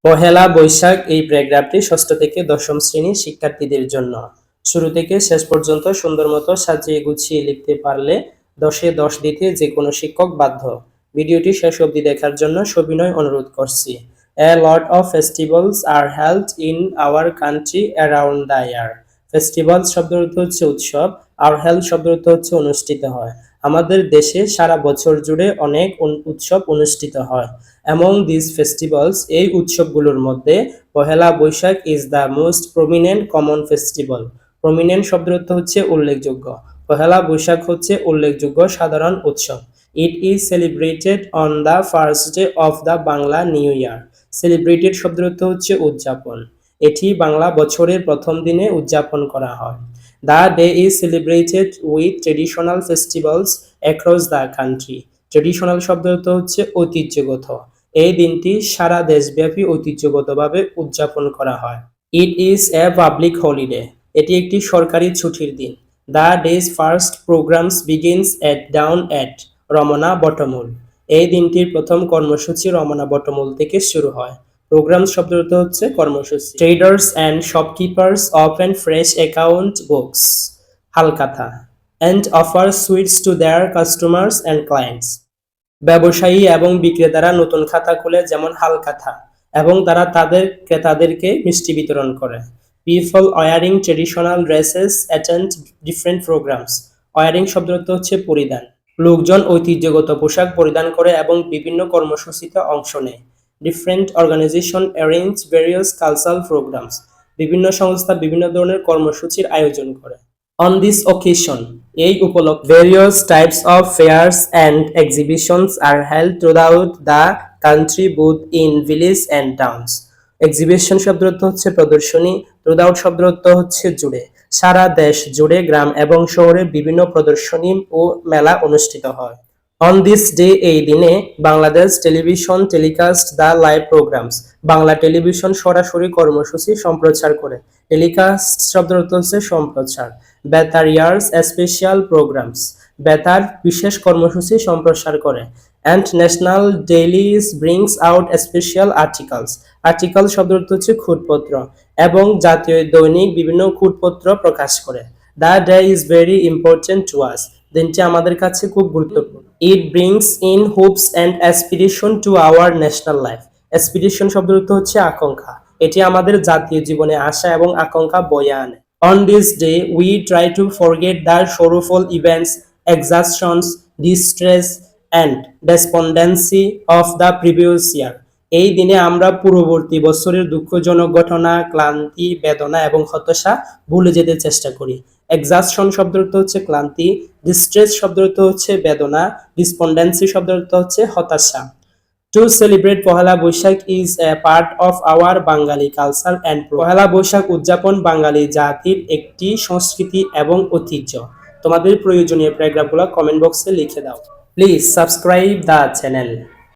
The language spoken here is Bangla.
পহেলা বৈশাখ এই প্যারাগ্রাফটি ষষ্ঠ থেকে দশম শ্রেণীর শিক্ষার্থীদের জন্য। শুরু থেকে শেষ পর্যন্ত সুন্দর মতো সাজিয়ে গুছিয়ে লিখতে পারলে 10-এ 10 দিতে যে কোনো শিক্ষক বাধ্য। ভিডিওটি শেষ অবধি দেখার জন্য সবিনয় অনুরোধ করছি। A lot of festivals are held in our country around the year. Festival শব্দের অর্থ হচ্ছে উৎসব, আর হেল্ড শব্দের অর্থ হচ্ছে অনুষ্ঠিত হয়। আমাদের দেশে সারা বছর জুড়ে অনেক উৎসব অনুষ্ঠিত হয়। Among these festivals, এই উৎসবগুলোর মধ্যে Pohela Boishakh is the most prominent common festival. Prominent শব্দের অর্থ হচ্ছে উল্লেখযোগ্য। পহেলা বৈশাখ হচ্ছে উল্লেখযোগ্য সাধারণ উৎসব। It is celebrated on the first day of the Bangla new year. Celebrated শব্দের অর্থ হচ্ছে উদযাপন। এটি বাংলা বছরের প্রথম দিনে উদযাপন করা হয়। The day is celebrated with traditional festivals across the country. Traditional শব্দের অর্থ হচ্ছে ঐতিহ্যগত। এই দিনটি সারা দেশব্যাপী ঐতিহ্যগতভাবে উদযাপন করা হয়। It is a public holiday. এটি একটি সরকারি ছুটির দিন। The day's first programs begins at dawn at Ramna বটমূল। এই দিনটির প্রথম কর্মসূচি রমনা বটমূল থেকে শুরু হয়। প্রোগ্রাম শব্দের অর্থ হচ্ছে কর্মসূচি। Traders and shopkeepers open fresh account books হালকাথা and offer sweets to their customers and clients. ব্যবসায়ী এবং বিক্রেতারা নতুন খাতা খুলে যেমন হালখাতা, এবং তারা তাদের ক্রেতাদেরকে মিষ্টি বিতরণ করে। People wearing traditional dresses attend different programs. Wearing শব্দের অর্থ হচ্ছে পরিধান। লোকজন ঐতিহ্যগত পোশাক পরিধান করে এবং বিভিন্ন কর্মসূচিতে অংশ নেয়। Different organization arrange various cultural programs. বিভিন্ন সংস্থা বিভিন্ন ধরনের কর্মসূচির আয়োজন করে। On this occasion, এই উপলক্ষে various types of fairs and exhibitions are held throughout the country both in village and towns. Exhibition শব্দের অর্থ হচ্ছে প্রদর্শনী, throughout শব্দের অর্থ হচ্ছে জুড়ে। সারা দেশ জুড়ে গ্রাম এবং শহরে বিভিন্ন প্রদর্শনী ও মেলা অনুষ্ঠিত হয়। On this day, এই দিনে Bangladesh television telecast the live programs. Bangla television সরাসরি কর্মসূচি সম্প্রচার করে। টেলিকাস্ট শব্দের অর্থ হচ্ছে সম্প্রচার। বেতার ইয়ার্স স্পেশাল প্রোগ্রামস। বেতার বিশেষ কর্মসূচি সম্প্রচার করে। And national dailies brings out special articles. Article শব্দের অর্থ হচ্ছে খুঁতপত্র, এবং জাতীয় দৈনিক বিভিন্ন খুঁতপত্র প্রকাশ করে। The day is very important to us. দিনটি আমাদের কাছে খুব গুরুত্বপূর্ণ। It brings in hopes and aspiration to our national life. Aspiration শব্দের অর্থ হচ্ছে আকাঙ্ক্ষা। এটি আমাদের জাতীয় জীবনে আশা এবং আকাঙ্ক্ষা বয়ে আনে। On this day, we try to forget the sorrowful events, exhaustions, distress, and despondency of the previous year. এই দিনে আমরা পূর্ববর্তী বছরের দুঃখজনক ঘটনা, ক্লান্তি, বেদনা এবং হতাশা ভুলে যেতে চেষ্টা করি। এক্সাস্টন শব্দের অর্থ হচ্ছে ক্লান্তি, ডিস্ট্রেস শব্দের অর্থ হচ্ছে বেদনা, ডিসপন্ডেন্সি শব্দের অর্থ হচ্ছে হতাশা। To celebrate Pohela Boishakh is a part of our Bengali culture and Pohela Boishakh উদযাপন বাঙালি জাতির একটি সংস্কৃতি এবং ঐতিহ্য। তোমাদের প্রয়োজনীয় প্যারাগ্রাফগুলো কমেন্ট বক্সে লিখে দাও। Please subscribe the channel.